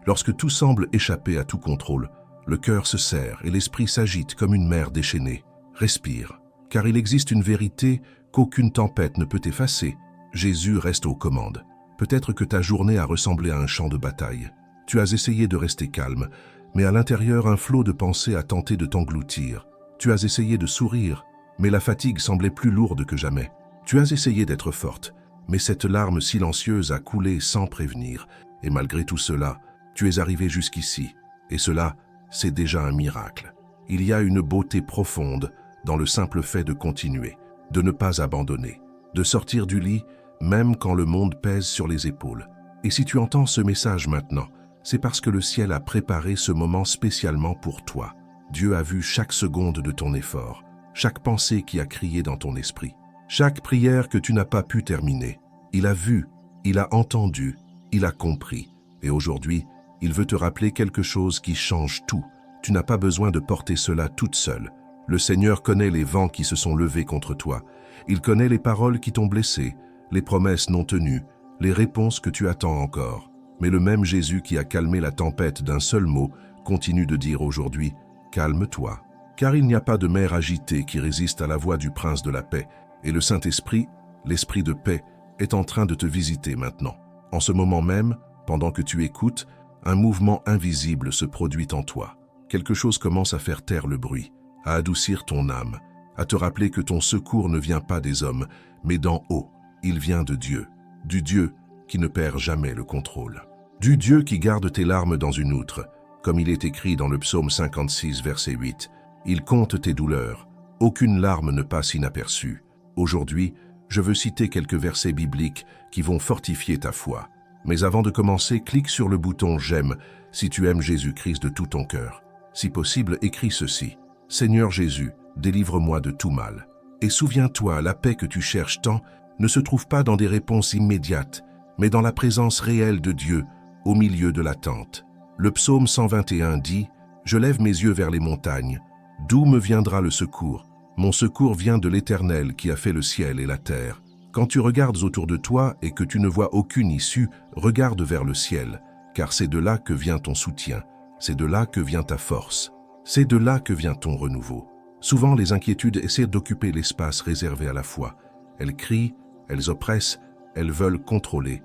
Lorsque tout semble échapper à tout contrôle, le cœur se serre et l'esprit s'agite comme une mer déchaînée. Respire, car il existe une vérité qu'aucune tempête ne peut effacer. Jésus reste aux commandes. Peut-être que ta journée a ressemblé à un champ de bataille. Tu as essayé de rester calme, mais à l'intérieur, un flot de pensées a tenté de t'engloutir. Tu as essayé de sourire, mais la fatigue semblait plus lourde que jamais. Tu as essayé d'être forte, mais cette larme silencieuse a coulé sans prévenir. Et malgré tout cela, tu es arrivé jusqu'ici. Et cela, c'est déjà un miracle. Il y a une beauté profonde dans le simple fait de continuer, de ne pas abandonner, de sortir du lit, même quand le monde pèse sur les épaules. Et si tu entends ce message maintenant, c'est parce que le ciel a préparé ce moment spécialement pour toi. Dieu a vu chaque seconde de ton effort, chaque pensée qui a crié dans ton esprit, chaque prière que tu n'as pas pu terminer. Il a vu, il a entendu, il a compris. Et aujourd'hui, il veut te rappeler quelque chose qui change tout. Tu n'as pas besoin de porter cela toute seule. Le Seigneur connaît les vents qui se sont levés contre toi. Il connaît les paroles qui t'ont blessé, les promesses non tenues, les réponses que tu attends encore. Mais le même Jésus qui a calmé la tempête d'un seul mot continue de dire aujourd'hui « Calme-toi ». Car il n'y a pas de mer agitée qui résiste à la voix du Prince de la paix. Et le Saint-Esprit, l'Esprit de paix, est en train de te visiter maintenant. En ce moment même, pendant que tu écoutes, un mouvement invisible se produit en toi. Quelque chose commence à faire taire le bruit, à adoucir ton âme, à te rappeler que ton secours ne vient pas des hommes, mais d'en haut. Il vient de Dieu, du Dieu qui ne perd jamais le contrôle. Du Dieu qui garde tes larmes dans une outre, comme il est écrit dans le psaume 56, verset 8. Il compte tes douleurs, aucune larme ne passe inaperçue. Aujourd'hui, je veux citer quelques versets bibliques qui vont fortifier ta foi. Mais avant de commencer, clique sur le bouton « J'aime » si tu aimes Jésus-Christ de tout ton cœur. Si possible, écris ceci. « Seigneur Jésus, délivre-moi de tout mal. Et souviens-toi, la paix que tu cherches tant ne se trouve pas dans des réponses immédiates, mais dans la présence réelle de Dieu au milieu de l'attente. » Le psaume 121 dit « Je lève mes yeux vers les montagnes. D'où me viendra le secours? Mon secours vient de l'Éternel qui a fait le ciel et la terre. » Quand tu regardes autour de toi et que tu ne vois aucune issue, regarde vers le ciel, car c'est de là que vient ton soutien, c'est de là que vient ta force, c'est de là que vient ton renouveau. Souvent, les inquiétudes essaient d'occuper l'espace réservé à la foi. Elles crient, elles oppressent, elles veulent contrôler.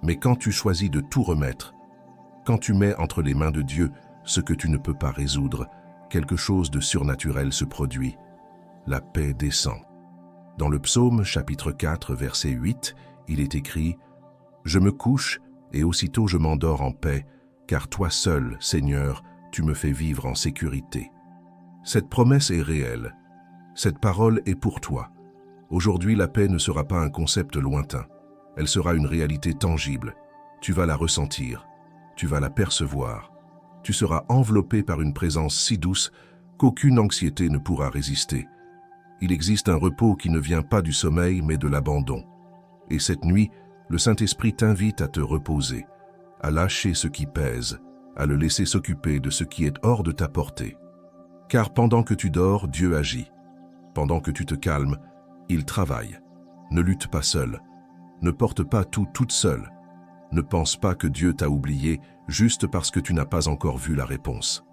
Mais quand tu choisis de tout remettre, quand tu mets entre les mains de Dieu ce que tu ne peux pas résoudre, quelque chose de surnaturel se produit. La paix descend. Dans le psaume chapitre 4, verset 8, il est écrit « Je me couche et aussitôt je m'endors en paix, car toi seul, Seigneur, tu me fais vivre en sécurité. » Cette promesse est réelle. Cette parole est pour toi. Aujourd'hui, la paix ne sera pas un concept lointain. Elle sera une réalité tangible. Tu vas la ressentir. Tu vas la percevoir. Tu seras enveloppé par une présence si douce qu'aucune anxiété ne pourra résister. Il existe un repos qui ne vient pas du sommeil, mais de l'abandon. Et cette nuit, le Saint-Esprit t'invite à te reposer, à lâcher ce qui pèse, à le laisser s'occuper de ce qui est hors de ta portée. Car pendant que tu dors, Dieu agit. Pendant que tu te calmes, il travaille. Ne lutte pas seul. Ne porte pas tout toute seule. Ne pense pas que Dieu t'a oublié juste parce que tu n'as pas encore vu la réponse.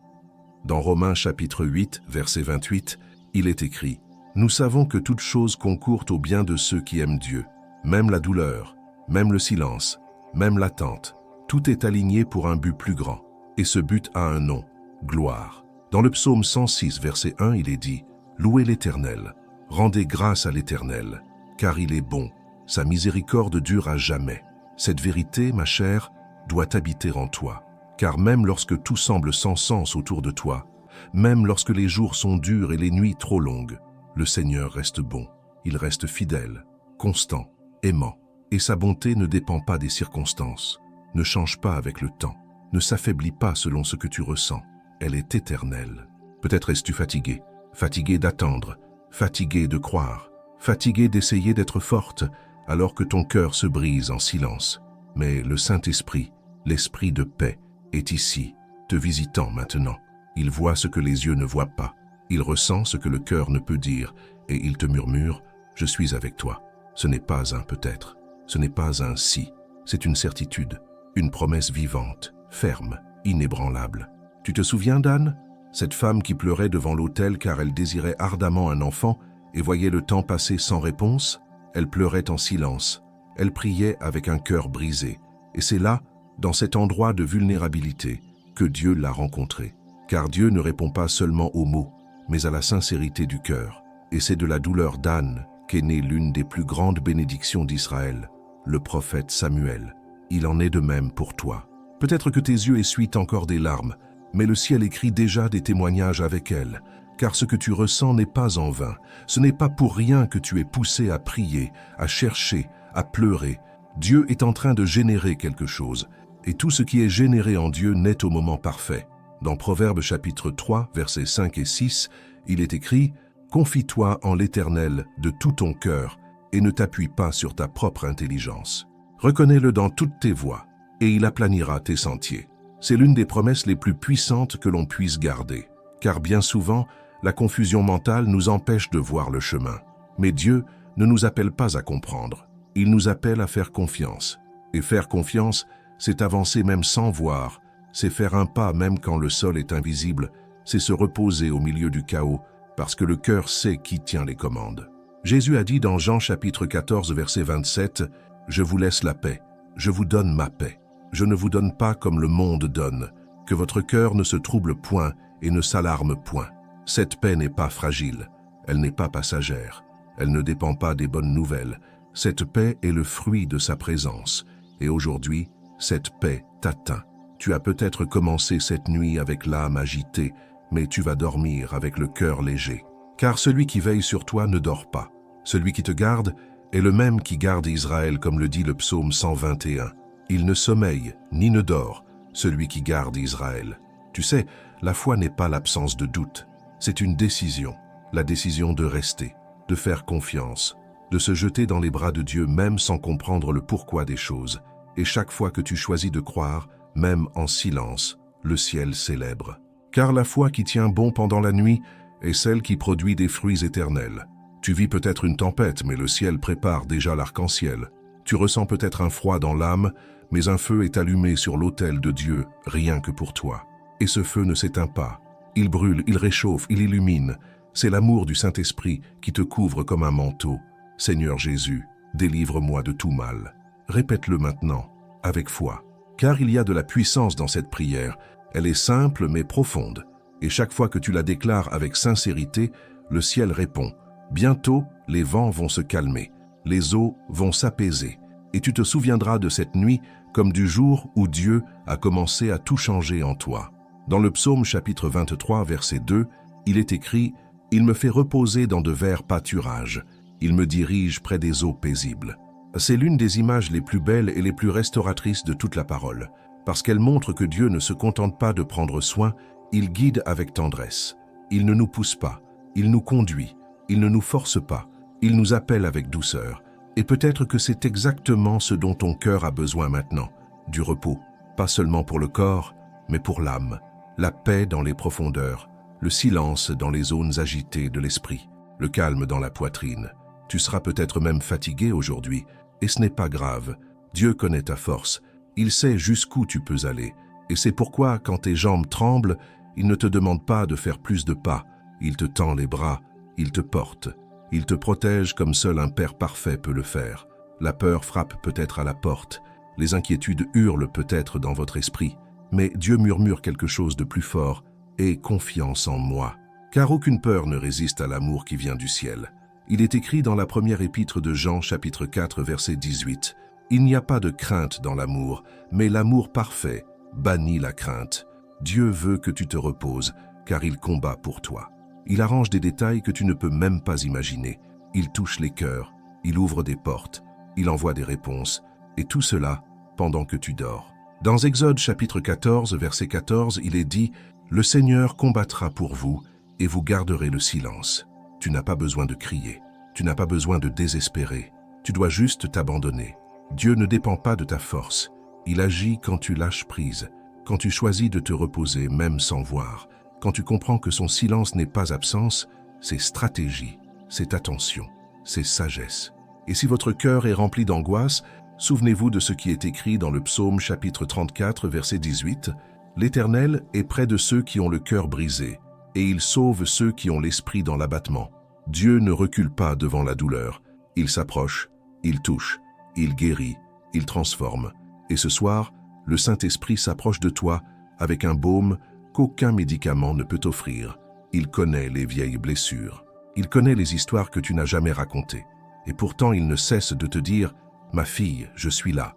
Dans Romains chapitre 8, verset 28, il est écrit « Nous savons que toute chose concourt au bien de ceux qui aiment Dieu, même la douleur, même le silence, même l'attente. Tout est aligné pour un but plus grand, et ce but a un nom, gloire. » Dans le psaume 106, verset 1, il est dit « Louez l'Éternel, rendez grâce à l'Éternel, car il est bon, sa miséricorde dure à jamais. » Cette vérité, ma chère, doit habiter en toi, car même lorsque tout semble sans sens autour de toi, même lorsque les jours sont durs et les nuits trop longues, le Seigneur reste bon, il reste fidèle, constant, aimant, et sa bonté ne dépend pas des circonstances, ne change pas avec le temps, ne s'affaiblit pas selon ce que tu ressens, elle est éternelle. Peut-être es-tu fatigué, fatigué d'attendre, fatigué de croire, fatigué d'essayer d'être forte, alors que ton cœur se brise en silence. Mais le Saint-Esprit, l'Esprit de paix, est ici, te visitant maintenant. Il voit ce que les yeux ne voient pas. Il ressent ce que le cœur ne peut dire, et il te murmure « Je suis avec toi ». Ce n'est pas un peut-être, ce n'est pas un si, c'est une certitude, une promesse vivante. ferme, inébranlable. Tu te souviens d'Anne? Cette femme qui pleurait devant l'autel car elle désirait ardemment un enfant et voyait le temps passer sans réponse? Elle pleurait en silence. Elle priait avec un cœur brisé. Et c'est là, dans cet endroit de vulnérabilité, que Dieu l'a rencontrée. Car Dieu ne répond pas seulement aux mots, mais à la sincérité du cœur. Et c'est de la douleur d'Anne qu'est née l'une des plus grandes bénédictions d'Israël, le prophète Samuel. Il en est de même pour toi. Peut-être que tes yeux essuient encore des larmes, mais le ciel écrit déjà des témoignages avec elle, car ce que tu ressens n'est pas en vain. Ce n'est pas pour rien que tu es poussé à prier, à chercher, à pleurer. Dieu est en train de générer quelque chose, et tout ce qui est généré en Dieu naît au moment parfait. Dans Proverbes chapitre 3, versets 5 et 6, il est écrit « Confie-toi en l'Éternel de tout ton cœur et ne t'appuie pas sur ta propre intelligence. Reconnais-le dans toutes tes voies, et il aplanira tes sentiers. » C'est l'une des promesses les plus puissantes que l'on puisse garder, car bien souvent, la confusion mentale nous empêche de voir le chemin. Mais Dieu ne nous appelle pas à comprendre, il nous appelle à faire confiance. Et faire confiance, c'est avancer même sans voir, c'est faire un pas même quand le sol est invisible, c'est se reposer au milieu du chaos, parce que le cœur sait qui tient les commandes. Jésus a dit dans Jean chapitre 14, verset 27, « Je vous laisse la paix, je vous donne ma paix. Je ne vous donne pas comme le monde donne, que votre cœur ne se trouble point et ne s'alarme point. Cette paix n'est pas fragile, elle n'est pas passagère, elle ne dépend pas des bonnes nouvelles. Cette paix est le fruit de sa présence. Et aujourd'hui, cette paix t'atteint. Tu as peut-être commencé cette nuit avec l'âme agitée, mais tu vas dormir avec le cœur léger. Car celui qui veille sur toi ne dort pas. Celui qui te garde est le même qui garde Israël, comme le dit le psaume 121. Il ne sommeille ni ne dort, celui qui garde Israël. Tu sais, la foi n'est pas l'absence de doute. C'est une décision, la décision de rester, de faire confiance, de se jeter dans les bras de Dieu même sans comprendre le pourquoi des choses. Et chaque fois que tu choisis de croire, même en silence, le ciel célèbre. Car la foi qui tient bon pendant la nuit est celle qui produit des fruits éternels. Tu vis peut-être une tempête, mais le ciel prépare déjà l'arc-en-ciel. Tu ressens peut-être un froid dans l'âme, mais un feu est allumé sur l'autel de Dieu, rien que pour toi. Et ce feu ne s'éteint pas. Il brûle, il réchauffe, il illumine. C'est l'amour du Saint-Esprit qui te couvre comme un manteau. Seigneur Jésus, délivre-moi de tout mal. Répète-le maintenant, avec foi. Car il y a de la puissance dans cette prière. Elle est simple mais profonde. Et chaque fois que tu la déclares avec sincérité, le ciel répond. Bientôt, les vents vont se calmer. Les eaux vont s'apaiser. Et tu te souviendras de cette nuit comme du jour où Dieu a commencé à tout changer en toi. Dans le psaume chapitre 23, verset 2, il est écrit « Il me fait reposer dans de verts pâturages. Il me dirige près des eaux paisibles. » C'est l'une des images les plus belles et les plus restauratrices de toute la parole, parce qu'elle montre que Dieu ne se contente pas de prendre soin, il guide avec tendresse. Il ne nous pousse pas, il nous conduit, il ne nous force pas, il nous appelle avec douceur. Et peut-être que c'est exactement ce dont ton cœur a besoin maintenant, du repos, pas seulement pour le corps, mais pour l'âme, la paix dans les profondeurs, le silence dans les zones agitées de l'esprit, le calme dans la poitrine. Tu seras peut-être même fatigué aujourd'hui, et ce n'est pas grave. Dieu connaît ta force, il sait jusqu'où tu peux aller, et c'est pourquoi quand tes jambes tremblent, il ne te demande pas de faire plus de pas, il te tend les bras, il te porte. Il te protège comme seul un Père parfait peut le faire. La peur frappe peut-être à la porte, les inquiétudes hurlent peut-être dans votre esprit, mais Dieu murmure quelque chose de plus fort, « Aie confiance en moi ». Car aucune peur ne résiste à l'amour qui vient du ciel. Il est écrit dans la première épître de Jean, chapitre 4, verset 18, « Il n'y a pas de crainte dans l'amour, mais l'amour parfait bannit la crainte. Dieu veut que tu te reposes, car il combat pour toi. » Il arrange des détails que tu ne peux même pas imaginer. Il touche les cœurs, il ouvre des portes, il envoie des réponses, et tout cela pendant que tu dors. Dans Exode chapitre 14, verset 14, il est dit « Le Seigneur combattra pour vous, et vous garderez le silence. » Tu n'as pas besoin de crier, tu n'as pas besoin de désespérer, tu dois juste t'abandonner. Dieu ne dépend pas de ta force, il agit quand tu lâches prise, quand tu choisis de te reposer même sans voir. Quand tu comprends que son silence n'est pas absence, c'est stratégie, c'est attention, c'est sagesse. Et si votre cœur est rempli d'angoisse, Souvenez-vous de ce qui est écrit dans le psaume chapitre 34, verset 18. « L'Éternel est près de ceux qui ont le cœur brisé, et il sauve ceux qui ont l'esprit dans l'abattement. » Dieu ne recule pas devant la douleur. Il s'approche, il touche, il guérit, il transforme. Et ce soir, le Saint-Esprit s'approche de toi avec un baume qu'aucun médicament ne peut offrir. Il connaît les vieilles blessures. Il connaît les histoires que tu n'as jamais racontées. Et pourtant, il ne cesse de te dire « Ma fille, je suis là. »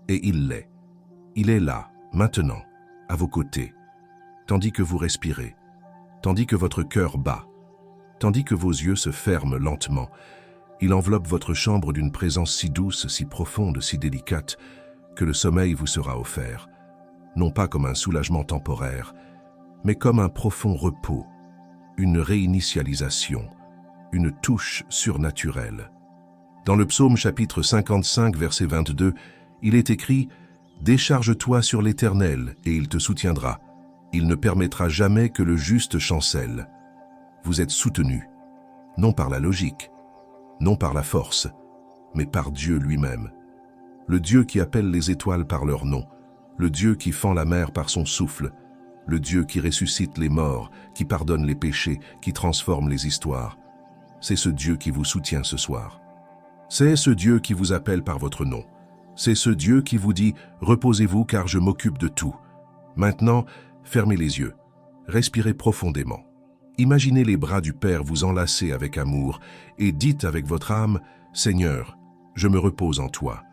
Et il l'est. Il est là, maintenant, à vos côtés, tandis que vous respirez, tandis que votre cœur bat, tandis que vos yeux se ferment lentement. Il enveloppe votre chambre d'une présence si douce, si profonde, si délicate, que le sommeil vous sera offert, non pas comme un soulagement temporaire, mais comme un profond repos, une réinitialisation, une touche surnaturelle. Dans le psaume chapitre 55, verset 22, il est écrit « Décharge-toi sur l'Éternel, et il te soutiendra. Il ne permettra jamais que le juste chancelle. » Vous êtes soutenu, non par la logique, non par la force, mais par Dieu lui-même. Le Dieu qui appelle les étoiles par leur nom, le Dieu qui fend la mer par son souffle, le Dieu qui ressuscite les morts, qui pardonne les péchés, qui transforme les histoires. C'est ce Dieu qui vous soutient ce soir. C'est ce Dieu qui vous appelle par votre nom. C'est ce Dieu qui vous dit « Reposez-vous car je m'occupe de tout ». Maintenant, fermez les yeux, respirez profondément. Imaginez les bras du Père vous enlacer avec amour et dites avec votre âme « Seigneur, je me repose en toi.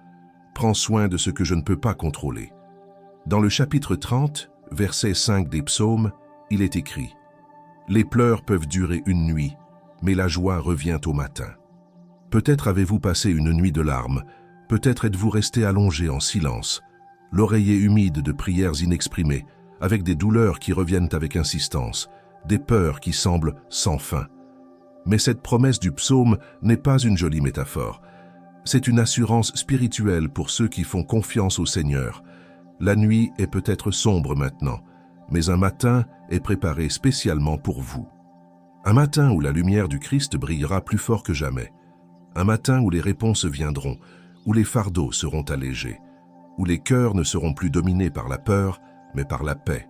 Prends soin de ce que je ne peux pas contrôler. » Dans le chapitre 30, verset 5 des psaumes, il est écrit « Les pleurs peuvent durer une nuit, mais la joie revient au matin. » Peut-être avez-vous passé une nuit de larmes, peut-être êtes-vous resté allongé en silence, l'oreiller humide de prières inexprimées, avec des douleurs qui reviennent avec insistance, des peurs qui semblent sans fin. Mais cette promesse du psaume n'est pas une jolie métaphore. C'est une assurance spirituelle pour ceux qui font confiance au Seigneur. La nuit est peut-être sombre maintenant, mais un matin est préparé spécialement pour vous. Un matin où la lumière du Christ brillera plus fort que jamais. Un matin où les réponses viendront, où les fardeaux seront allégés, où les cœurs ne seront plus dominés par la peur, mais par la paix.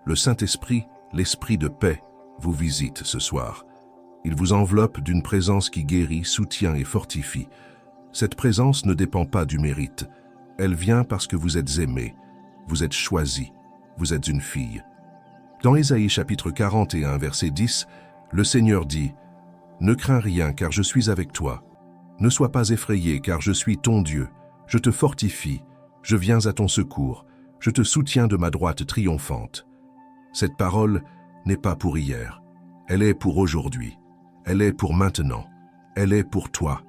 Le Saint-Esprit, l'Esprit de paix, vous visite ce soir. Il vous enveloppe d'une présence qui guérit, soutient et fortifie. Cette présence ne dépend pas du mérite. Elle vient parce que vous êtes aimé, vous êtes choisi, vous êtes une fille. Dans Ésaïe chapitre 41, verset 10, le Seigneur dit « Ne crains rien car je suis avec toi. Ne sois pas effrayé car je suis ton Dieu. Je te fortifie, je viens à ton secours, je te soutiens de ma droite triomphante. » Cette parole n'est pas pour hier, elle est pour aujourd'hui, elle est pour maintenant, elle est pour toi.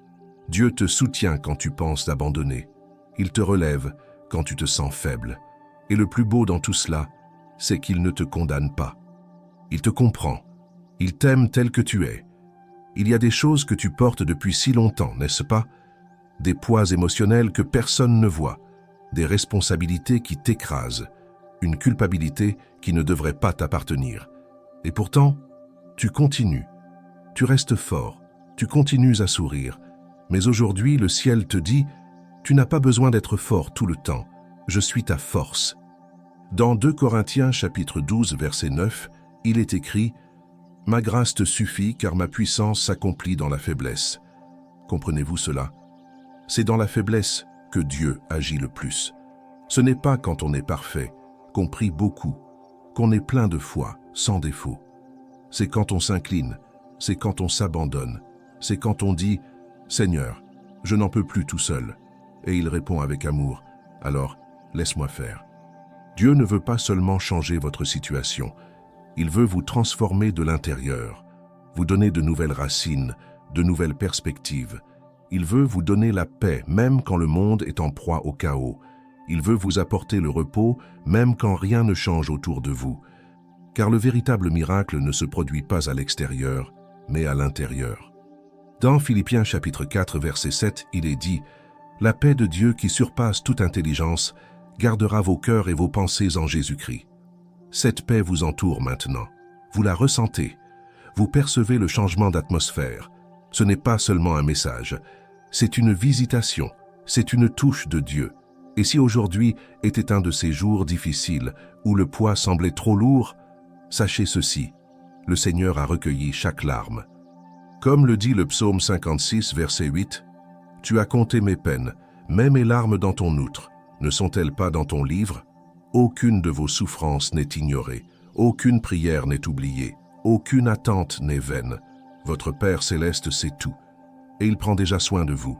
Dieu te soutient quand tu penses abandonner, il te relève quand tu te sens faible. Et le plus beau dans tout cela, c'est qu'il ne te condamne pas. Il te comprend, il t'aime tel que tu es. Il y a des choses que tu portes depuis si longtemps, n'est-ce pas? Des poids émotionnels que personne ne voit, des responsabilités qui t'écrasent, une culpabilité qui ne devrait pas t'appartenir. Et pourtant, tu continues, tu restes fort, tu continues à sourire. Mais aujourd'hui, le ciel te dit, tu n'as pas besoin d'être fort tout le temps, je suis ta force. Dans 2 Corinthiens chapitre 12, verset 9, il est écrit « Ma grâce te suffit car ma puissance s'accomplit dans la faiblesse. » Comprenez-vous cela? C'est dans la faiblesse que Dieu agit le plus. Ce n'est pas quand on est parfait, qu'on prie beaucoup, qu'on est plein de foi, sans défaut. C'est quand on s'incline, c'est quand on s'abandonne, c'est quand on dit « Seigneur, je n'en peux plus tout seul. » Et il répond avec amour « Alors, laisse-moi faire. » Dieu ne veut pas seulement changer votre situation, il veut vous transformer de l'intérieur, vous donner de nouvelles racines, de nouvelles perspectives. Il veut vous donner la paix même quand le monde est en proie au chaos. Il veut vous apporter le repos même quand rien ne change autour de vous. Car le véritable miracle ne se produit pas à l'extérieur, mais à l'intérieur. Dans Philippiens chapitre 4, verset 7, il est dit « La paix de Dieu qui surpasse toute intelligence gardera vos cœurs et vos pensées en Jésus-Christ. » Cette paix vous entoure maintenant. Vous la ressentez. Vous percevez le changement d'atmosphère. Ce n'est pas seulement un message, c'est une visitation, C'est une touche de Dieu. Et si aujourd'hui était un de ces jours difficiles où le poids semblait trop lourd, sachez ceci, le Seigneur a recueilli chaque larme. Comme le dit le psaume 56, verset 8, « Tu as compté mes peines, mets mes larmes dans ton outre. Ne sont-elles pas dans ton livre? Aucune de vos souffrances n'est ignorée, aucune prière n'est oubliée, aucune attente n'est vaine. Votre Père céleste sait tout, et il prend déjà soin de vous. »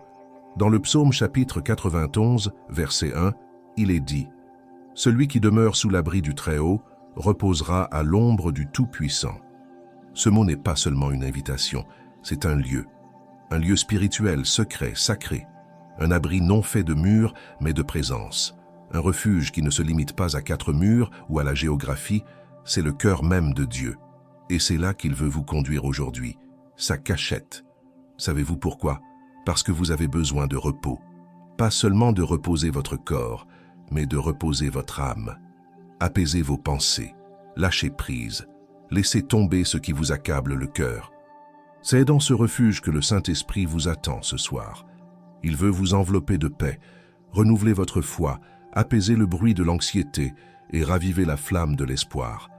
Dans le psaume chapitre 91, verset 1, il est dit « Celui qui demeure sous l'abri du Très-Haut reposera à l'ombre du Tout-Puissant. » Ce mot n'est pas seulement une invitation, c'est un lieu spirituel, secret, sacré, un abri non fait de murs, mais de présence, un refuge qui ne se limite pas à 4 murs ou à la géographie, c'est le cœur même de Dieu. Et c'est là qu'il veut vous conduire aujourd'hui, sa cachette. Savez-vous pourquoi? Parce que vous avez besoin de repos. Pas seulement de reposer votre corps, mais de reposer votre âme. Apaisez vos pensées, lâchez prise, laissez tomber ce qui vous accable le cœur. C'est dans ce refuge que le Saint-Esprit vous attend ce soir. Il veut vous envelopper de paix, renouveler votre foi, apaiser le bruit de l'anxiété et raviver la flamme de l'espoir.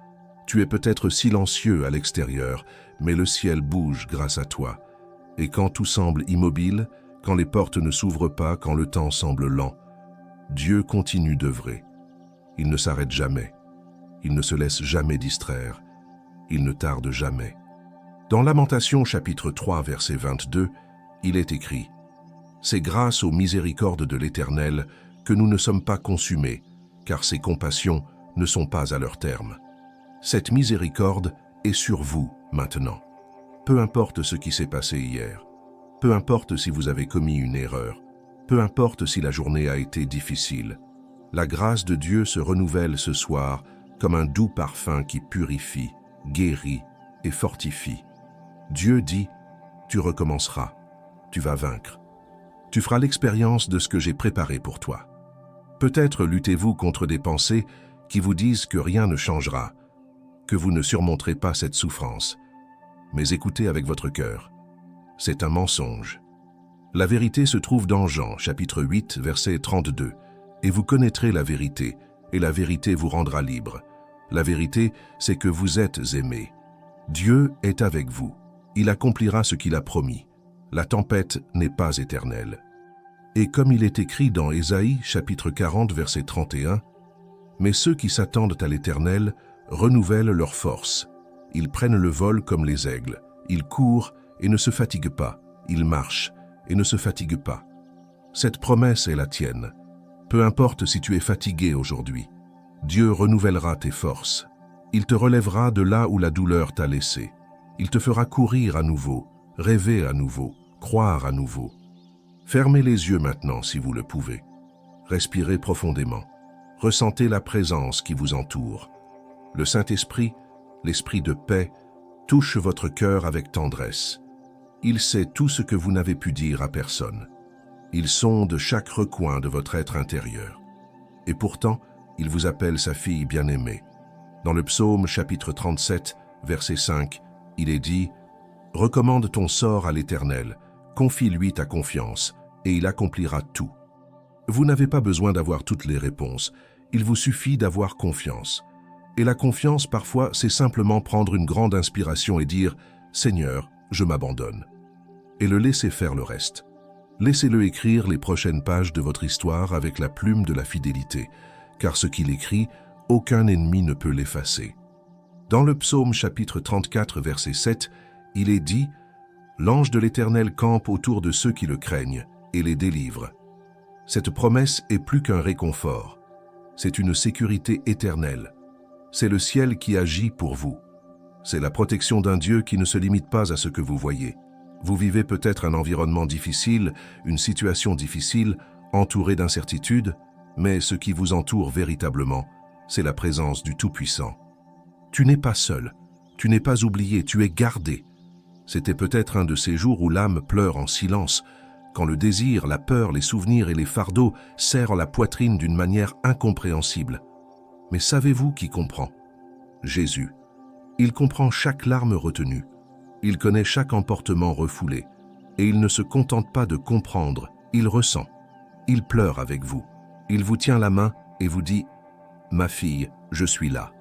Tu es peut-être silencieux à l'extérieur, mais le ciel bouge grâce à toi. Et quand tout semble immobile, quand les portes ne s'ouvrent pas, quand le temps semble lent, Dieu continue d'œuvrer. Il ne s'arrête jamais. Il ne se laisse jamais distraire. Il ne tarde jamais. Dans Lamentations chapitre 3, verset 22, il est écrit « C'est grâce aux miséricordes de l'Éternel que nous ne sommes pas consumés, car ses compassions ne sont pas à leur terme. » Cette miséricorde est sur vous maintenant. Peu importe ce qui s'est passé hier, peu importe si vous avez commis une erreur, peu importe si la journée a été difficile, la grâce de Dieu se renouvelle ce soir comme un doux parfum qui purifie, guérit et fortifie. Dieu dit, tu recommenceras, tu vas vaincre. Tu feras l'expérience de ce que j'ai préparé pour toi. Peut-être luttez-vous contre des pensées qui vous disent que rien ne changera, que vous ne surmonterez pas cette souffrance. Mais écoutez avec votre cœur. C'est un mensonge. La vérité se trouve dans Jean, chapitre 8, verset 32. « Et vous connaîtrez la vérité, et la vérité vous rendra libre. La vérité, c'est que vous êtes aimés. Dieu est avec vous. Il accomplira ce qu'il a promis. La tempête n'est pas éternelle. » Et comme il est écrit dans Ésaïe, chapitre 40, verset 31, « Mais ceux qui s'attendent à l'Éternel renouvellent leur force. Ils prennent le vol comme les aigles. Ils courent et ne se fatiguent pas. Ils marchent et ne se fatiguent pas. » Cette promesse est la tienne. Peu importe si tu es fatigué aujourd'hui, Dieu renouvellera tes forces. Il te relèvera de là où la douleur t'a laissé. Il te fera courir à nouveau, rêver à nouveau, croire à nouveau. Fermez les yeux maintenant si vous le pouvez. Respirez profondément. Ressentez la présence qui vous entoure. Le Saint-Esprit, l'Esprit de paix, touche votre cœur avec tendresse. Il sait tout ce que vous n'avez pu dire à personne. Il sonde chaque recoin de votre être intérieur. Et pourtant, il vous appelle sa fille bien-aimée. Dans le psaume chapitre 37, verset 5, il est dit « Recommande ton sort à l'Éternel, confie-lui ta confiance, et il accomplira tout. » Vous n'avez pas besoin d'avoir toutes les réponses, il vous suffit d'avoir confiance. Et la confiance, parfois, c'est simplement prendre une grande inspiration et dire « Seigneur, je m'abandonne. » Et le laisser faire le reste. Laissez-le écrire les prochaines pages de votre histoire avec la plume de la fidélité, car ce qu'il écrit, aucun ennemi ne peut l'effacer. Dans le psaume chapitre 34, verset 7, il est dit « L'ange de l'Éternel campe autour de ceux qui le craignent et les délivre. » Cette promesse est plus qu'un réconfort. C'est une sécurité éternelle. C'est le ciel qui agit pour vous. C'est la protection d'un Dieu qui ne se limite pas à ce que vous voyez. Vous vivez peut-être un environnement difficile, une situation difficile, entouré d'incertitudes, mais ce qui vous entoure véritablement, c'est la présence du Tout-Puissant. Tu n'es pas seul, tu n'es pas oublié, tu es gardé. C'était peut-être un de ces jours où l'âme pleure en silence, quand le désir, la peur, les souvenirs et les fardeaux serrent la poitrine d'une manière incompréhensible. Mais savez-vous qui comprend? Jésus. Il comprend chaque larme retenue. Il connaît chaque emportement refoulé. Et il ne se contente pas de comprendre, il ressent. Il pleure avec vous. Il vous tient la main et vous dit « Ma fille, je suis là ».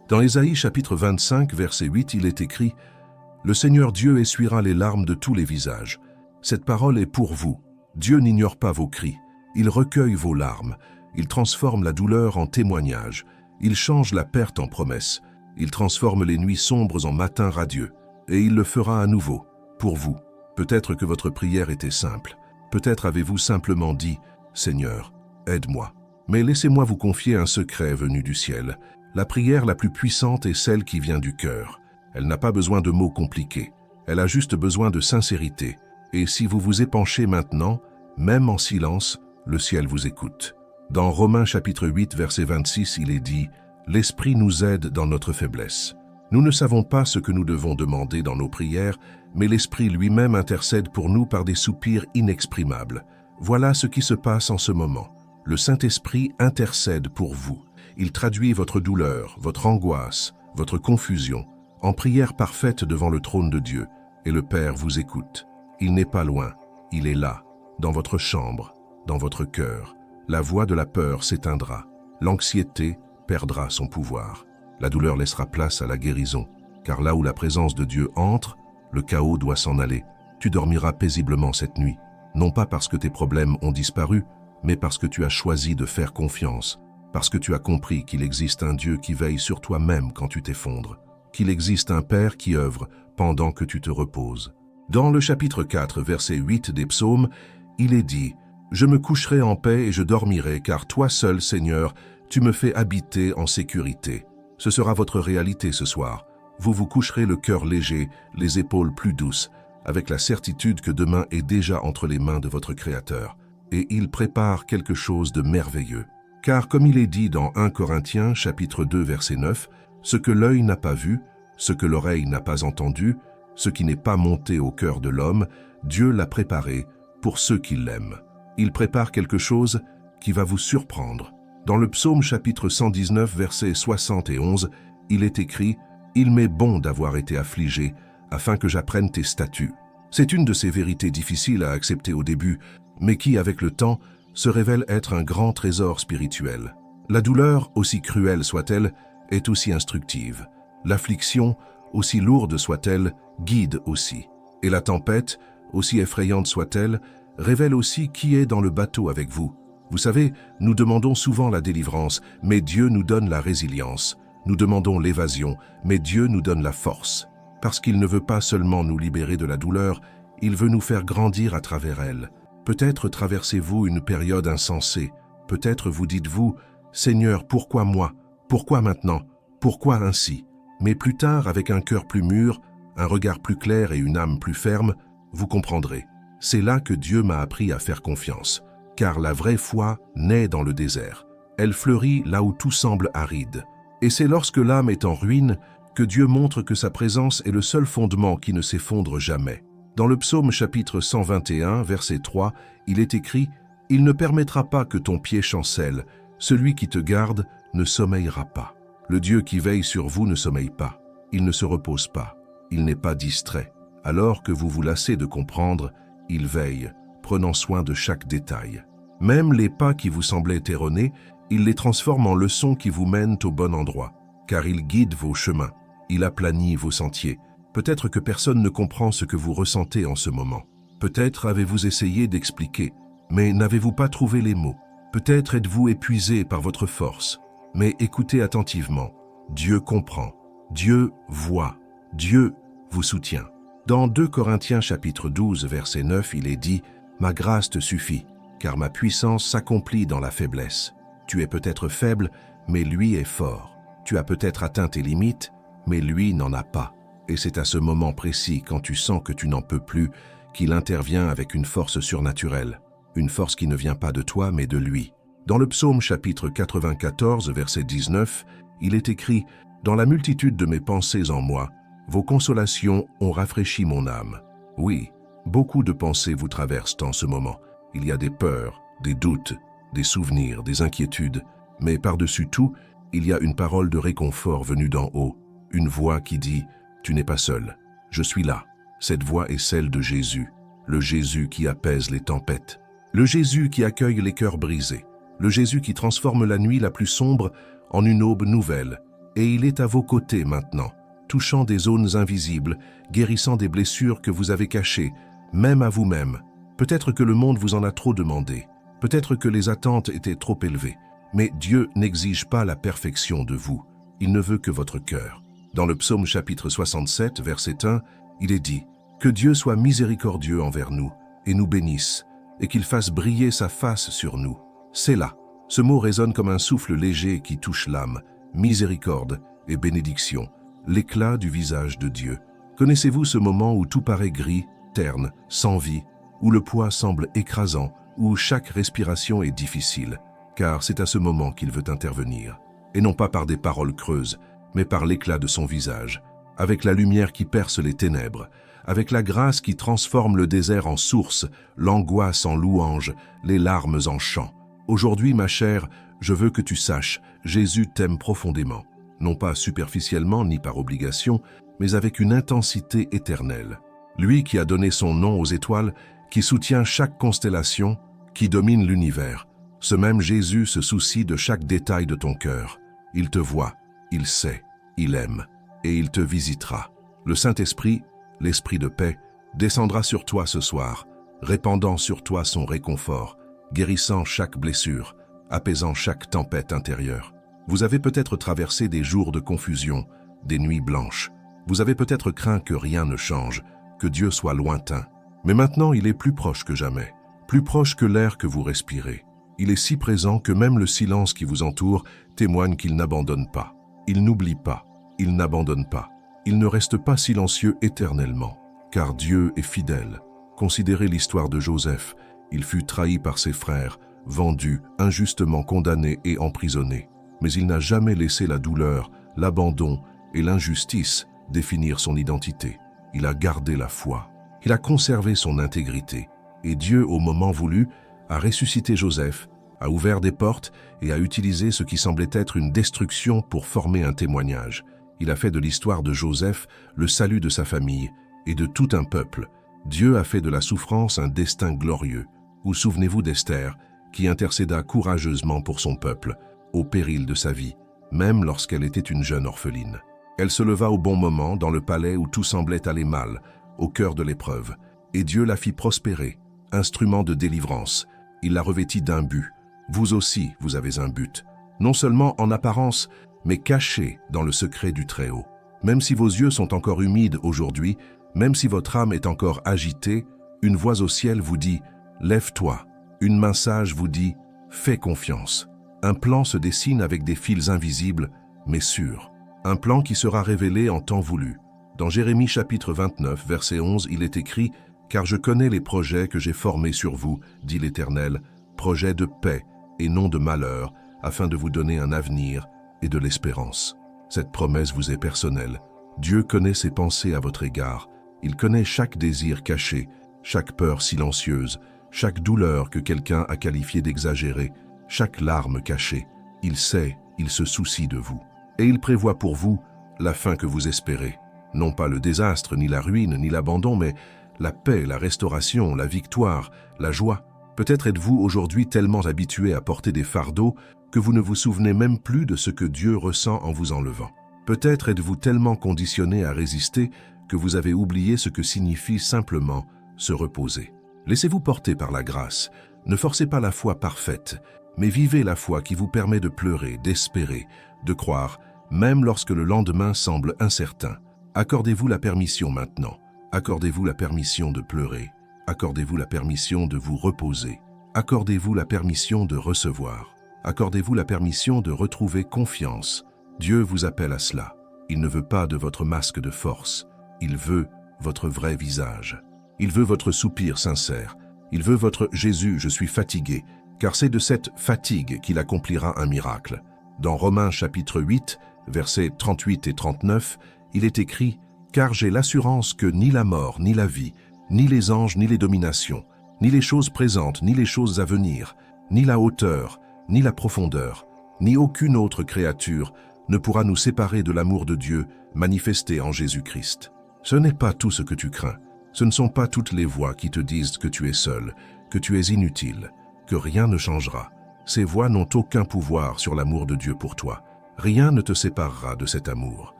Dans Ésaïe chapitre 25, verset 8, il est écrit « Le Seigneur Dieu essuiera les larmes de tous les visages. Cette parole est pour vous. Dieu n'ignore pas vos cris. Il recueille vos larmes. Il transforme la douleur en témoignage. Il change la perte en promesse. Il transforme les nuits sombres en matins radieux. Et il le fera à nouveau, pour vous. Peut-être que votre prière était simple. Peut-être avez-vous simplement dit « Seigneur, aide-moi ». Mais laissez-moi vous confier un secret venu du ciel. La prière la plus puissante est celle qui vient du cœur. Elle n'a pas besoin de mots compliqués. Elle a juste besoin de sincérité. Et si vous vous épanchez maintenant, même en silence, le ciel vous écoute. Dans Romains chapitre 8, verset 26, il est dit « L'Esprit nous aide dans notre faiblesse. Nous ne savons pas ce que nous devons demander dans nos prières, mais l'Esprit lui-même intercède pour nous par des soupirs inexprimables. Voilà ce qui se passe en ce moment. Le Saint-Esprit intercède pour vous. Il traduit votre douleur, votre angoisse, votre confusion, en prière parfaite devant le trône de Dieu, et le Père vous écoute. Il n'est pas loin, il est là, dans votre chambre, dans votre cœur. La voix de la peur s'éteindra. L'anxiété perdra son pouvoir. La douleur laissera place à la guérison, car là où la présence de Dieu entre, le chaos doit s'en aller. Tu dormiras paisiblement cette nuit, non pas parce que tes problèmes ont disparu, mais parce que tu as choisi de faire confiance, parce que tu as compris qu'il existe un Dieu qui veille sur toi-même quand tu t'effondres, qu'il existe un Père qui œuvre pendant que tu te reposes. Dans le chapitre 4, verset 8 des psaumes, il est dit « Je me coucherai en paix et je dormirai, car toi seul, Seigneur, tu me fais habiter en sécurité. » Ce sera votre réalité ce soir. Vous vous coucherez le cœur léger, les épaules plus douces, avec la certitude que demain est déjà entre les mains de votre Créateur. Et il prépare quelque chose de merveilleux. Car comme il est dit dans 1 Corinthiens, chapitre 2, verset 9, « Ce que l'œil n'a pas vu, ce que l'oreille n'a pas entendu, ce qui n'est pas monté au cœur de l'homme, Dieu l'a préparé pour ceux qui l'aiment. » Il prépare quelque chose qui va vous surprendre. Dans le psaume chapitre 119, versets 60 et 11, il est écrit « Il m'est bon d'avoir été affligé, afin que j'apprenne tes statuts. » C'est une de ces vérités difficiles à accepter au début, mais qui, avec le temps, se révèle être un grand trésor spirituel. La douleur, aussi cruelle soit-elle, est aussi instructive. L'affliction, aussi lourde soit-elle, guide aussi. Et la tempête, aussi effrayante soit-elle, révèle aussi qui est dans le bateau avec vous. Vous savez, nous demandons souvent la délivrance, mais Dieu nous donne la résilience. Nous demandons l'évasion, mais Dieu nous donne la force. Parce qu'il ne veut pas seulement nous libérer de la douleur, il veut nous faire grandir à travers elle. Peut-être traversez-vous une période insensée. Peut-être vous dites-vous « Seigneur, pourquoi moi? Pourquoi maintenant? Pourquoi ainsi ?» Mais plus tard, avec un cœur plus mûr, un regard plus clair et une âme plus ferme, vous comprendrez. C'est là que Dieu m'a appris à faire confiance. Car la vraie foi naît dans le désert. Elle fleurit là où tout semble aride. Et c'est lorsque l'âme est en ruine que Dieu montre que sa présence est le seul fondement qui ne s'effondre jamais. Dans le psaume chapitre 121, verset 3, il est écrit « Il ne permettra pas que ton pied chancelle, celui qui te garde ne sommeillera pas. » Le Dieu qui veille sur vous ne sommeille pas, il ne se repose pas, il n'est pas distrait. Alors que vous vous lassez de comprendre, il veille, prenant soin de chaque détail. Même les pas qui vous semblaient erronés, il les transforme en leçons qui vous mènent au bon endroit, car il guide vos chemins, il aplanit vos sentiers. Peut-être que personne ne comprend ce que vous ressentez en ce moment. Peut-être avez-vous essayé d'expliquer, mais n'avez-vous pas trouvé les mots. Peut-être êtes-vous épuisé par votre force, mais écoutez attentivement. Dieu comprend, Dieu voit, Dieu vous soutient. Dans 2 Corinthiens chapitre 12, verset 9, il est dit « Ma grâce te suffit, car ma puissance s'accomplit dans la faiblesse. Tu es peut-être faible, mais lui est fort. Tu as peut-être atteint tes limites, mais lui n'en a pas. » Et c'est à ce moment précis, quand tu sens que tu n'en peux plus, qu'il intervient avec une force surnaturelle. Une force qui ne vient pas de toi, mais de lui. Dans le psaume chapitre 94, verset 19, il est écrit « Dans la multitude de mes pensées en moi, vos consolations ont rafraîchi mon âme. » Oui, beaucoup de pensées vous traversent en ce moment. Il y a des peurs, des doutes, des souvenirs, des inquiétudes. Mais par-dessus tout, il y a une parole de réconfort venue d'en haut. Une voix qui dit « Tu n'es pas seul, je suis là. » Cette voix est celle de Jésus, le Jésus qui apaise les tempêtes. Le Jésus qui accueille les cœurs brisés, le Jésus qui transforme la nuit la plus sombre en une aube nouvelle. Et il est à vos côtés maintenant, touchant des zones invisibles, guérissant des blessures que vous avez cachées, même à vous-même. Peut-être que le monde vous en a trop demandé, peut-être que les attentes étaient trop élevées, mais Dieu n'exige pas la perfection de vous, il ne veut que votre cœur. Dans le psaume chapitre 67, verset 1, il est dit « Que Dieu soit miséricordieux envers nous et nous bénisse, et qu'il fasse briller sa face sur nous. » C'est là. Ce mot résonne comme un souffle léger qui touche l'âme, miséricorde et bénédiction, l'éclat du visage de Dieu. Connaissez-vous ce moment où tout paraît gris, terne, sans vie, où le poids semble écrasant, où chaque respiration est difficile, car c'est à ce moment qu'il veut intervenir, et non pas par des paroles creuses, mais par l'éclat de son visage, avec la lumière qui perce les ténèbres, avec la grâce qui transforme le désert en source, l'angoisse en louange, les larmes en chant. Aujourd'hui, ma chère, je veux que tu saches, Jésus t'aime profondément, non pas superficiellement ni par obligation, mais avec une intensité éternelle. Lui qui a donné son nom aux étoiles, qui soutient chaque constellation, qui domine l'univers. Ce même Jésus se soucie de chaque détail de ton cœur. Il te voit, il sait, il aime, et il te visitera. Le Saint-Esprit, l'Esprit de paix, descendra sur toi ce soir, répandant sur toi son réconfort, guérissant chaque blessure, apaisant chaque tempête intérieure. Vous avez peut-être traversé des jours de confusion, des nuits blanches. Vous avez peut-être craint que rien ne change, que Dieu soit lointain. Mais maintenant, il est plus proche que jamais, plus proche que l'air que vous respirez. Il est si présent que même le silence qui vous entoure témoigne qu'il n'abandonne pas. Il n'oublie pas, il n'abandonne pas. Il ne reste pas silencieux éternellement, car Dieu est fidèle. Considérez l'histoire de Joseph. Il fut trahi par ses frères, vendu, injustement condamné et emprisonné. Mais il n'a jamais laissé la douleur, l'abandon et l'injustice définir son identité. Il a gardé la foi. Il a conservé son intégrité. Et Dieu, au moment voulu, a ressuscité Joseph, a ouvert des portes et a utilisé ce qui semblait être une destruction pour former un témoignage. Il a fait de l'histoire de Joseph le salut de sa famille et de tout un peuple. Dieu a fait de la souffrance un destin glorieux. Ou souvenez-vous d'Esther, qui intercéda courageusement pour son peuple, au péril de sa vie, même lorsqu'elle était une jeune orpheline. Elle se leva au bon moment dans le palais où tout semblait aller mal, au cœur de l'épreuve, et Dieu la fit prospérer, instrument de délivrance. Il la revêtit d'un but. Vous aussi, vous avez un but, non seulement en apparence, mais caché dans le secret du Très-Haut. Même si vos yeux sont encore humides aujourd'hui, même si votre âme est encore agitée, une voix au ciel vous dit « Lève-toi ». Une main sage vous dit « Fais confiance ». Un plan se dessine avec des fils invisibles, mais sûrs. Un plan qui sera révélé en temps voulu. Dans Jérémie chapitre 29, verset 11, il est écrit « Car je connais les projets que j'ai formés sur vous, dit l'Éternel, projets de paix et non de malheur, afin de vous donner un avenir et de l'espérance. » Cette promesse vous est personnelle. Dieu connaît ses pensées à votre égard. Il connaît chaque désir caché, chaque peur silencieuse, chaque douleur que quelqu'un a qualifiée d'exagérée, chaque larme cachée. Il sait, il se soucie de vous. Et il prévoit pour vous la fin que vous espérez. Non pas le désastre, ni la ruine, ni l'abandon, mais la paix, la restauration, la victoire, la joie. Peut-être êtes-vous aujourd'hui tellement habitué à porter des fardeaux que vous ne vous souvenez même plus de ce que Dieu ressent en vous enlevant. Peut-être êtes-vous tellement conditionné à résister que vous avez oublié ce que signifie simplement se reposer. Laissez-vous porter par la grâce. Ne forcez pas la foi parfaite, mais vivez la foi qui vous permet de pleurer, d'espérer, de croire, même lorsque le lendemain semble incertain. Accordez-vous la permission maintenant. Accordez-vous la permission de pleurer. Accordez-vous la permission de vous reposer. Accordez-vous la permission de recevoir. Accordez-vous la permission de retrouver confiance. Dieu vous appelle à cela. Il ne veut pas de votre masque de force. Il veut votre vrai visage. Il veut votre soupir sincère. Il veut votre « Jésus, je suis fatigué », car c'est de cette fatigue qu'il accomplira un miracle. Dans Romains chapitre 8, versets 38 et 39, il est écrit « Car j'ai l'assurance que ni la mort, ni la vie, ni les anges, ni les dominations, ni les choses présentes, ni les choses à venir, ni la hauteur, ni la profondeur, ni aucune autre créature ne pourra nous séparer de l'amour de Dieu manifesté en Jésus-Christ. » Ce n'est pas tout ce que tu crains. Ce ne sont pas toutes les voix qui te disent que tu es seul, que tu es inutile, que rien ne changera. Ces voix n'ont aucun pouvoir sur l'amour de Dieu pour toi. Rien ne te séparera de cet amour,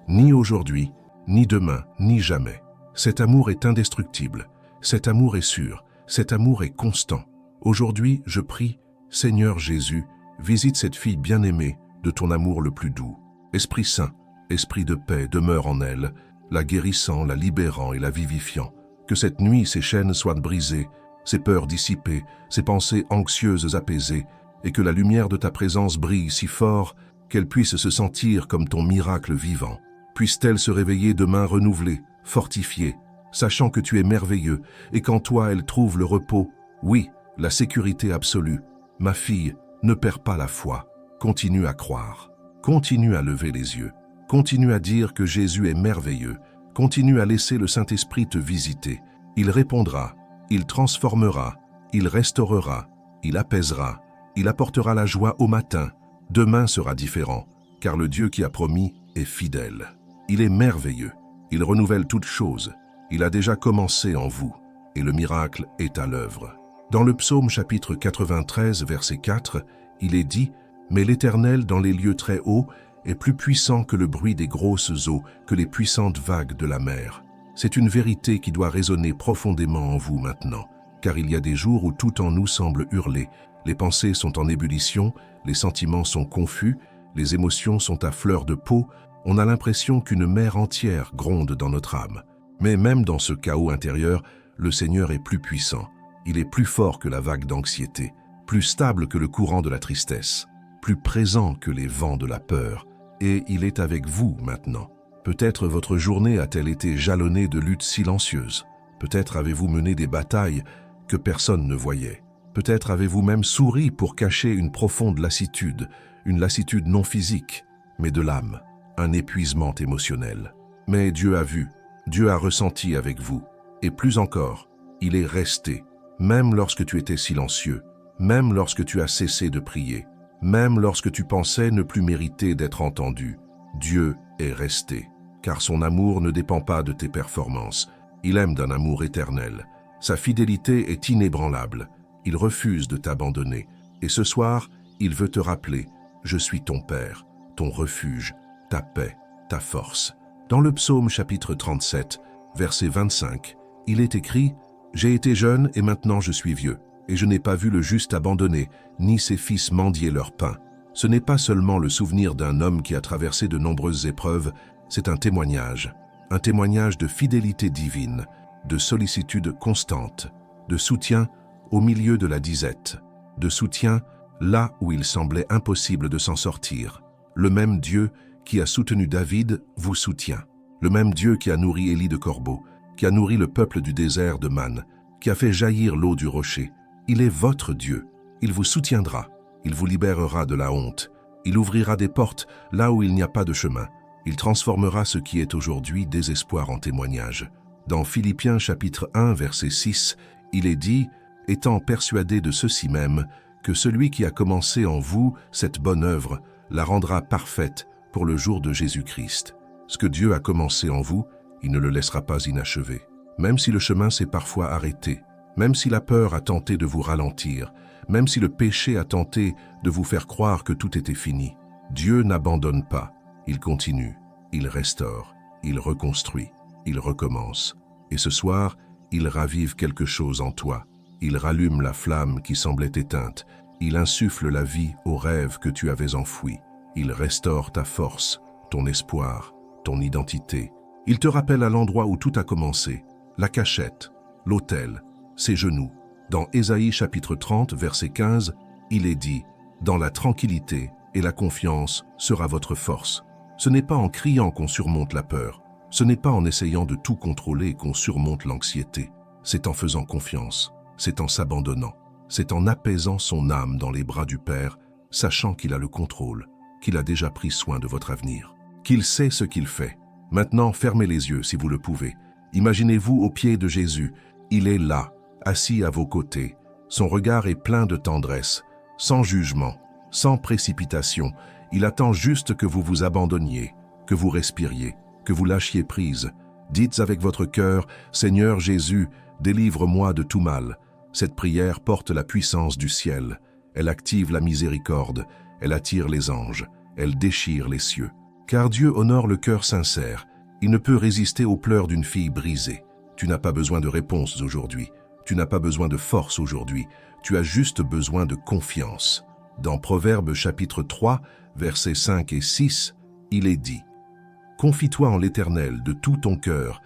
ni aujourd'hui, ni demain, ni jamais. Cet amour est indestructible, cet amour est sûr, cet amour est constant. Aujourd'hui, je prie, Seigneur Jésus, visite cette fille bien-aimée de ton amour le plus doux. Esprit Saint, Esprit de paix, demeure en elle, la guérissant, la libérant et la vivifiant. Que cette nuit ses chaînes soient brisées, ses peurs dissipées, ses pensées anxieuses apaisées, et que la lumière de ta présence brille si fort qu'elle puisse se sentir comme ton miracle vivant. Puisse-t-elle se réveiller demain renouvelée, fortifiée, sachant que tu es merveilleux et qu'en toi elle trouve le repos, oui, la sécurité absolue. Ma fille, ne perds pas la foi, continue à croire, continue à lever les yeux, continue à dire que Jésus est merveilleux, continue à laisser le Saint-Esprit te visiter. Il répondra, il transformera, il restaurera, il apaisera, il apportera la joie au matin. Demain sera différent, car le Dieu qui a promis est fidèle. Il est merveilleux, il renouvelle toutes choses, il a déjà commencé en vous, et le miracle est à l'œuvre. Dans le psaume chapitre 93, verset 4, il est dit « Mais l'Éternel dans les lieux très hauts est plus puissant que le bruit des grosses eaux, que les puissantes vagues de la mer. » C'est une vérité qui doit résonner profondément en vous maintenant, car il y a des jours où tout en nous semble hurler, les pensées sont en ébullition, les sentiments sont confus, les émotions sont à fleur de peau, on a l'impression qu'une mer entière gronde dans notre âme. Mais même dans ce chaos intérieur, le Seigneur est plus puissant. Il est plus fort que la vague d'anxiété, plus stable que le courant de la tristesse, plus présent que les vents de la peur. Et il est avec vous maintenant. Peut-être votre journée a-t-elle été jalonnée de luttes silencieuses. Peut-être avez-vous mené des batailles que personne ne voyait. Peut-être avez-vous même souri pour cacher une profonde lassitude, une lassitude non physique, mais de l'âme, un épuisement émotionnel. Mais Dieu a vu, Dieu a ressenti avec vous, et plus encore, il est resté, même lorsque tu étais silencieux, même lorsque tu as cessé de prier, même lorsque tu pensais ne plus mériter d'être entendu. Dieu est resté, car son amour ne dépend pas de tes performances, il aime d'un amour éternel. Sa fidélité est inébranlable. Il refuse de t'abandonner. Et ce soir, il veut te rappeler « Je suis ton Père, ton refuge, ta paix, ta force ». Dans le psaume chapitre 37, verset 25, il est écrit « J'ai été jeune et maintenant je suis vieux, et je n'ai pas vu le juste abandonné, ni ses fils mendier leur pain. » Ce n'est pas seulement le souvenir d'un homme qui a traversé de nombreuses épreuves, c'est un témoignage de fidélité divine, de sollicitude constante, de soutien au milieu de la disette, de soutien là où il semblait impossible de s'en sortir. Le même Dieu qui a soutenu David vous soutient. Le même Dieu qui a nourri Élie de corbeaux, qui a nourri le peuple du désert de manne, qui a fait jaillir l'eau du rocher. Il est votre Dieu. Il vous soutiendra. Il vous libérera de la honte. Il ouvrira des portes là où il n'y a pas de chemin. Il transformera ce qui est aujourd'hui désespoir en témoignage. Dans Philippiens chapitre 1, verset 6, il est dit « Étant persuadé de ceci même, que celui qui a commencé en vous cette bonne œuvre la rendra parfaite pour le jour de Jésus-Christ. » Ce que Dieu a commencé en vous, il ne le laissera pas inachevé. Même si le chemin s'est parfois arrêté, même si la peur a tenté de vous ralentir, même si le péché a tenté de vous faire croire que tout était fini, Dieu n'abandonne pas. Il continue, il restaure, il reconstruit, il recommence. Et ce soir, il ravive quelque chose en toi. Il rallume la flamme qui semblait éteinte. Il insuffle la vie aux rêves que tu avais enfouis. Il restaure ta force, ton espoir, ton identité. Il te rappelle à l'endroit où tout a commencé, la cachette, l'autel, ses genoux. Dans Ésaïe chapitre 30, verset 15, il est dit « Dans la tranquillité et la confiance sera votre force. » Ce n'est pas en criant qu'on surmonte la peur. Ce n'est pas en essayant de tout contrôler qu'on surmonte l'anxiété. C'est en faisant confiance. C'est en s'abandonnant. C'est en apaisant son âme dans les bras du Père, sachant qu'il a le contrôle, qu'il a déjà pris soin de votre avenir, qu'il sait ce qu'il fait. Maintenant, fermez les yeux si vous le pouvez. Imaginez-vous au pied de Jésus. Il est là, assis à vos côtés. Son regard est plein de tendresse, sans jugement, sans précipitation. Il attend juste que vous vous abandonniez, que vous respiriez, que vous lâchiez prise. Dites avec votre cœur, « Seigneur Jésus, délivre-moi de tout mal. Cette prière porte la puissance du ciel. Elle active la miséricorde, elle attire les anges, elle déchire les cieux. Car Dieu honore le cœur sincère. Il ne peut résister aux pleurs d'une fille brisée. Tu n'as pas besoin de réponses aujourd'hui. Tu n'as pas besoin de force aujourd'hui. Tu as juste besoin de confiance. Dans Proverbes chapitre 3, versets 5 et 6, il est dit « Confie-toi en l'Éternel de tout ton cœur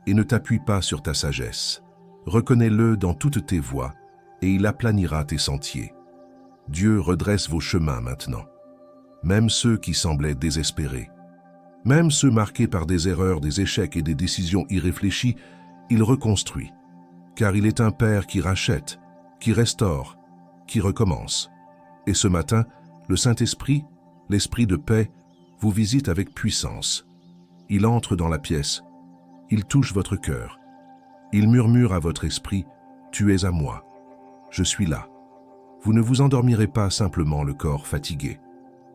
et ne t'appuie pas sur ta sagesse. Reconnais-le dans toutes tes voies et il aplanira tes sentiers. » Dieu redresse vos chemins maintenant. Même ceux qui semblaient désespérés. Même ceux marqués par des erreurs, des échecs et des décisions irréfléchies, il reconstruit. Car il est un Père qui rachète, qui restaure, qui recommence. Et ce matin, le Saint-Esprit, l'Esprit de paix, vous visite avec puissance. Il entre dans la pièce. Il touche votre cœur. Il murmure à votre esprit, « Tu es à moi. Je suis là. » Vous ne vous endormirez pas simplement le corps fatigué.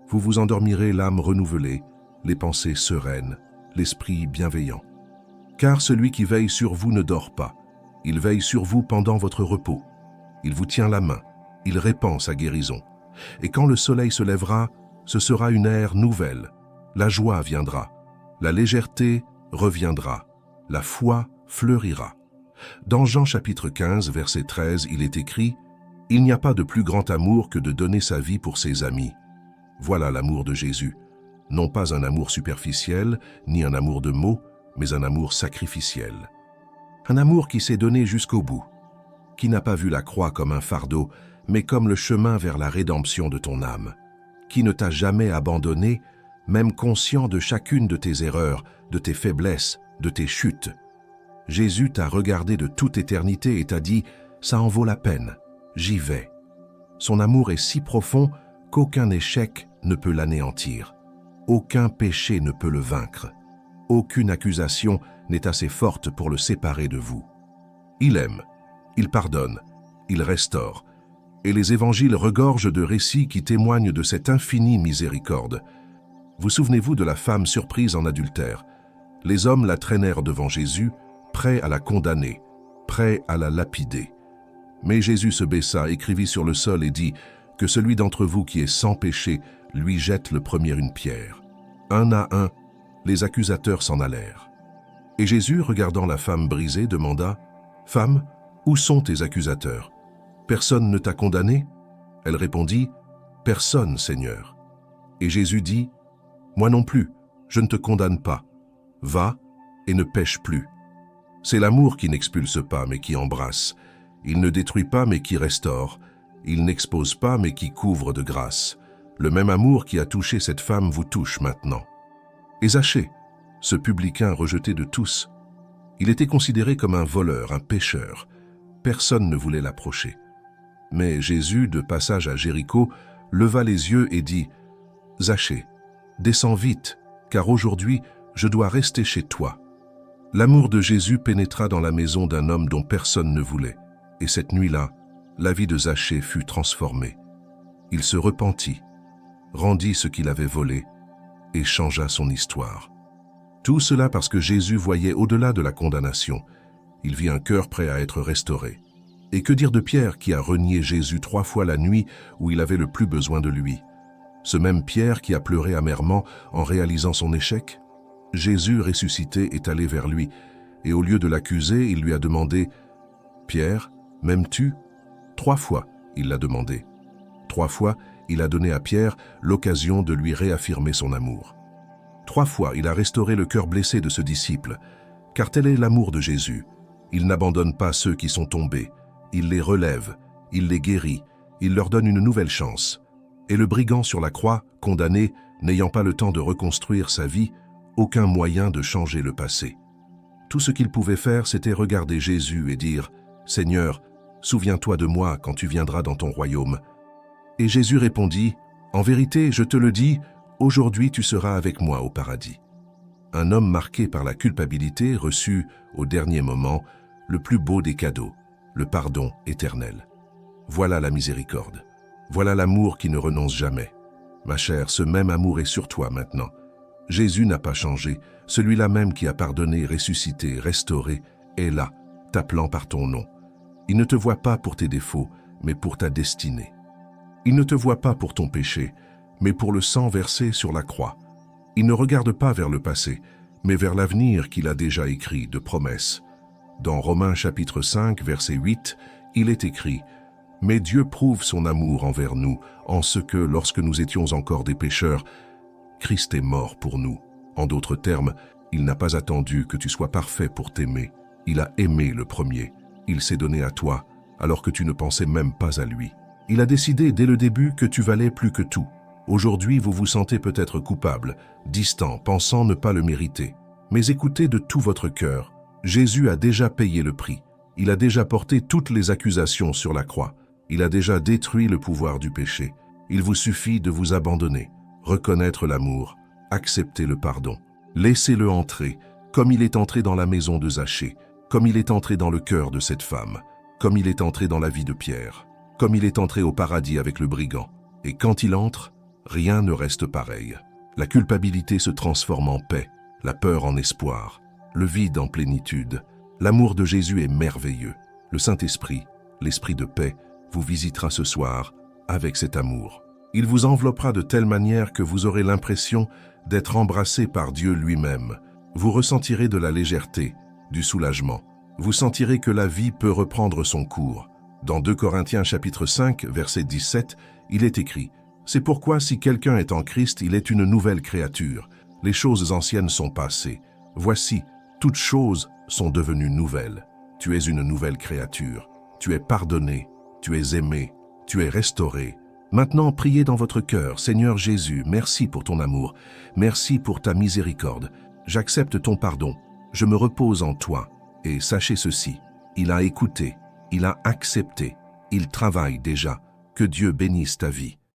Vous vous endormirez l'âme renouvelée, les pensées sereines, l'esprit bienveillant. Car celui qui veille sur vous ne dort pas. Il veille sur vous pendant votre repos. Il vous tient la main. Il répand sa guérison. Et quand le soleil se lèvera, ce sera une ère nouvelle. La joie viendra. La légèreté reviendra. La foi fleurira. Dans Jean chapitre 15, verset 13, il est écrit « Il n'y a pas de plus grand amour que de donner sa vie pour ses amis. » Voilà l'amour de Jésus. Non pas un amour superficiel, ni un amour de mots, mais un amour sacrificiel. Un amour qui s'est donné jusqu'au bout, qui n'a pas vu la croix comme un fardeau, mais comme le chemin vers la rédemption de ton âme, qui ne t'a jamais abandonné, même conscient de chacune de tes erreurs, de tes faiblesses, de tes chutes. Jésus t'a regardé de toute éternité et t'a dit « Ça en vaut la peine, j'y vais ». Son amour est si profond qu'aucun échec ne peut l'anéantir. Aucun péché ne peut le vaincre. Aucune accusation n'est assez forte pour le séparer de vous. Il aime, il pardonne, il restaure. Et les évangiles regorgent de récits qui témoignent de cette infinie miséricorde. Vous souvenez-vous de la femme surprise en adultère? Les hommes la traînèrent devant Jésus, prêts à la condamner, prêts à la lapider. Mais Jésus se baissa, écrivit sur le sol et dit « Que celui d'entre vous qui est sans péché lui jette le premier une pierre. » Un à un, les accusateurs s'en allèrent. Et Jésus, regardant la femme brisée, demanda « Femme, où sont tes accusateurs? Personne ne t'a condamné ?» Elle répondit « Personne, Seigneur. » Et Jésus dit « Moi non plus, je ne te condamne pas. Va et ne pêche plus. » C'est l'amour qui n'expulse pas, mais qui embrasse. Il ne détruit pas, mais qui restaure. Il n'expose pas, mais qui couvre de grâce. Le même amour qui a touché cette femme vous touche maintenant. Et Zachée, ce publicain rejeté de tous, il était considéré comme un voleur, un pécheur. Personne ne voulait l'approcher. Mais Jésus, de passage à Jéricho, leva les yeux et dit « Zachée, descends vite, car aujourd'hui, je dois rester chez toi. » L'amour de Jésus pénétra dans la maison d'un homme dont personne ne voulait. Et cette nuit-là, la vie de Zachée fut transformée. Il se repentit, rendit ce qu'il avait volé et changea son histoire. Tout cela parce que Jésus voyait au-delà de la condamnation. Il vit un cœur prêt à être restauré. Et que dire de Pierre qui a renié Jésus 3 fois la nuit où il avait le plus besoin de lui? Ce même Pierre qui a pleuré amèrement en réalisant son échec? Jésus ressuscité est allé vers lui, et au lieu de l'accuser, il lui a demandé « Pierre, m'aimes-tu » 3 fois, il l'a demandé. 3 fois, il a donné à Pierre l'occasion de lui réaffirmer son amour. 3 fois, il a restauré le cœur blessé de ce disciple, car tel est l'amour de Jésus. Il n'abandonne pas ceux qui sont tombés, il les relève, il les guérit, il leur donne une nouvelle chance. Et le brigand sur la croix, condamné, n'ayant pas le temps de reconstruire sa vie, aucun moyen de changer le passé. Tout ce qu'il pouvait faire, c'était regarder Jésus et dire « Seigneur, souviens-toi de moi quand tu viendras dans ton royaume. » Et Jésus répondit « En vérité, je te le dis, aujourd'hui tu seras avec moi au paradis. » Un homme marqué par la culpabilité reçut, au dernier moment, le plus beau des cadeaux, le pardon éternel. Voilà la miséricorde. Voilà l'amour qui ne renonce jamais. Ma chère, ce même amour est sur toi maintenant. Jésus n'a pas changé. Celui-là même qui a pardonné, ressuscité, restauré, est là, t'appelant par ton nom. Il ne te voit pas pour tes défauts, mais pour ta destinée. Il ne te voit pas pour ton péché, mais pour le sang versé sur la croix. Il ne regarde pas vers le passé, mais vers l'avenir qu'il a déjà écrit de promesses. Dans Romains chapitre 5, verset 8, il est écrit « Mais Dieu prouve son amour envers nous, en ce que, lorsque nous étions encore des pécheurs, Christ est mort pour nous. » En d'autres termes, il n'a pas attendu que tu sois parfait pour t'aimer. Il a aimé le premier. Il s'est donné à toi, alors que tu ne pensais même pas à lui. Il a décidé dès le début que tu valais plus que tout. Aujourd'hui, vous vous sentez peut-être coupable, distant, pensant ne pas le mériter. Mais écoutez de tout votre cœur. Jésus a déjà payé le prix. Il a déjà porté toutes les accusations sur la croix. Il a déjà détruit le pouvoir du péché. Il vous suffit de vous abandonner, reconnaître l'amour, accepter le pardon. Laissez-le entrer, comme il est entré dans la maison de Zachée, comme il est entré dans le cœur de cette femme, comme il est entré dans la vie de Pierre, comme il est entré au paradis avec le brigand. Et quand il entre, rien ne reste pareil. La culpabilité se transforme en paix, la peur en espoir, le vide en plénitude. L'amour de Jésus est merveilleux. Le Saint-Esprit, l'Esprit de paix, vous visitera ce soir avec cet amour. Il vous enveloppera de telle manière que vous aurez l'impression d'être embrassé par Dieu lui-même. Vous ressentirez de la légèreté, du soulagement. Vous sentirez que la vie peut reprendre son cours. Dans 2 Corinthiens chapitre 5, verset 17, il est écrit « C'est pourquoi si quelqu'un est en Christ, il est une nouvelle créature. Les choses anciennes sont passées. Voici, toutes choses sont devenues nouvelles. Tu es une nouvelle créature. Tu es pardonné, tu es aimé, tu es restauré. Maintenant, priez dans votre cœur, Seigneur Jésus, merci pour ton amour, merci pour ta miséricorde. J'accepte ton pardon, je me repose en toi. Et sachez ceci, il a écouté, il a accepté, il travaille déjà. Que Dieu bénisse ta vie.